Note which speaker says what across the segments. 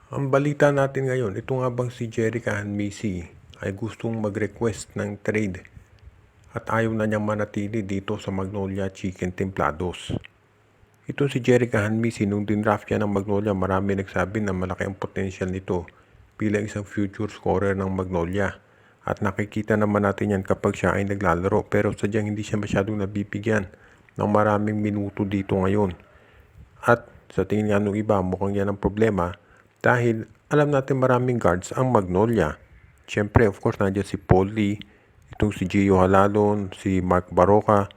Speaker 1: Ang balita natin ngayon, ito nga bang si Jerica Hanmisi ay gustong mag-request ng trade at ayaw na niyang manatili dito sa Magnolia Chicken Templados. Ito si Jerica Hanmisi, nung dinraft niya ng Magnolia, marami nagsabi na malaki ang potential nito bilang isang future scorer ng Magnolia. At nakikita naman natin yan kapag siya ay naglalaro, pero sadyang hindi siya masyadong nabibigyan ng maraming minuto dito ngayon. At sa tingin nga nung iba, mukhang yan ang problema dahil alam natin maraming guards ang Magnolia. Siyempre, of course, nandiyan si Paul Lee, itong si Gio Halalon, si Mark Baroka,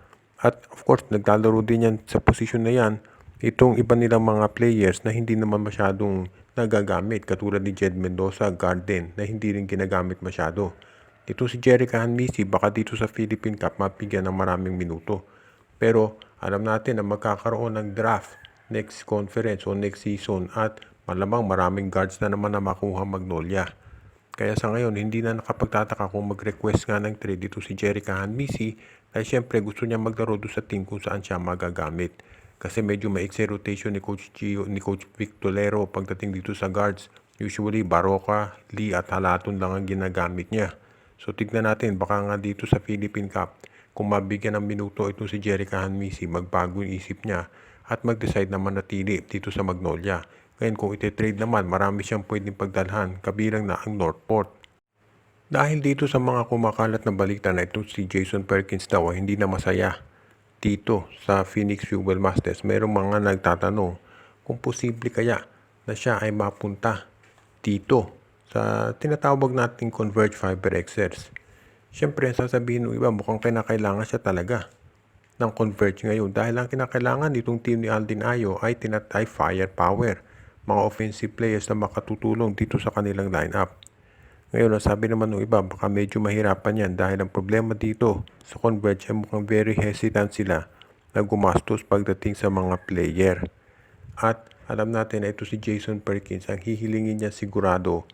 Speaker 1: at of course, naglalaro din yan sa posisyon na yan itong iba nilang mga players na hindi naman masyadong nagagamit, katulad ni Jed Mendoza, guard din, na hindi rin ginagamit masyado. Ito si Jerica Hanmisi, baka dito sa Philippine Cup mapigyan ng maraming minuto. Pero alam natin na magkakaroon ng draft next conference o next season at malamang maraming guards na naman na makuha Magnolia. Kaya sa ngayon, hindi na nakapagtataka kung mag-request nga ng trade dito si Jerica Hanmisi dahil syempre gusto niya maglaro doon sa team kung saan siya magagamit. Kasi medyo maiksi rotation ni Coach Gio, ni Coach Vic Tolero pagdating dito sa guards. Usually, Baroka, Lee at Halaton lang ang ginagamit niya. So tignan natin, baka nga dito sa Philippine Cup, kung mabigyan ng minuto ito si Jerica Hanmisi, magbago yung isip niya at mag-decide na manatili dito sa Magnolia. Ngayon kung iti-trade naman, marami siyang pwedeng pagdalhan, kabilang na ang Northport. Dahil dito sa mga kumakalat na balita na ito si Jason Perkins daw ay hindi na masaya dito sa Phoenix Fuel Masters, merong mga nagtatanong kung posible kaya na siya ay mapunta dito sa tinatawag nating Converge Fiber Xers. Siyempre, sasabihin ng iba, mukhang kinakailangan siya talaga ng Converge ngayon dahil ang kinakailangan nitong team ni Aldin Ayo ay firepower, mga offensive players na makatutulong dito sa kanilang lineup. Ngayon, sabi naman ng iba, baka medyo mahirapan yan dahil ang problema dito sa Converge ay mukhang very hesitant sila na gumastos pagdating sa mga player. At alam natin na ito si Jason Perkins, ang hihilingin niya sigurado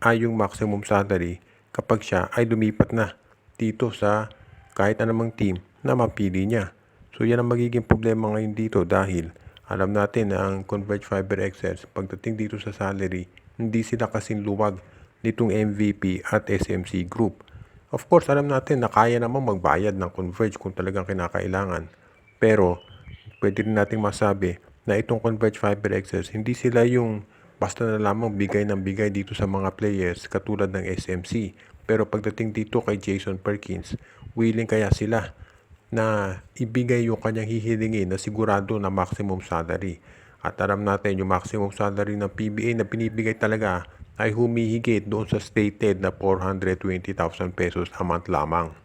Speaker 1: ay yung maximum salary kapag siya ay lumipat na dito sa kahit anumang team na mapili niya. So yan ang magiging problema ngayon dito dahil alam natin na ang Converge Fiber Xers pagdating dito sa salary, hindi sila kasing luwag nitong MVP at SMC Group. Of course, alam natin na kaya namang magbayad ng Converge kung talagang kinakailangan. Pero pwede rin nating masabi na itong Converge Fiber Xers, hindi sila yung basta na lamang bigay ng bigay dito sa mga players katulad ng SMC. Pero pagdating dito kay Jason Perkins, willing kaya sila na ibigay yung kanyang hihilingin na sigurado na maximum salary. At alam natin yung maximum salary ng PBA na binibigay talaga ay humihigit doon sa stated na 420,000 pesos a month lamang.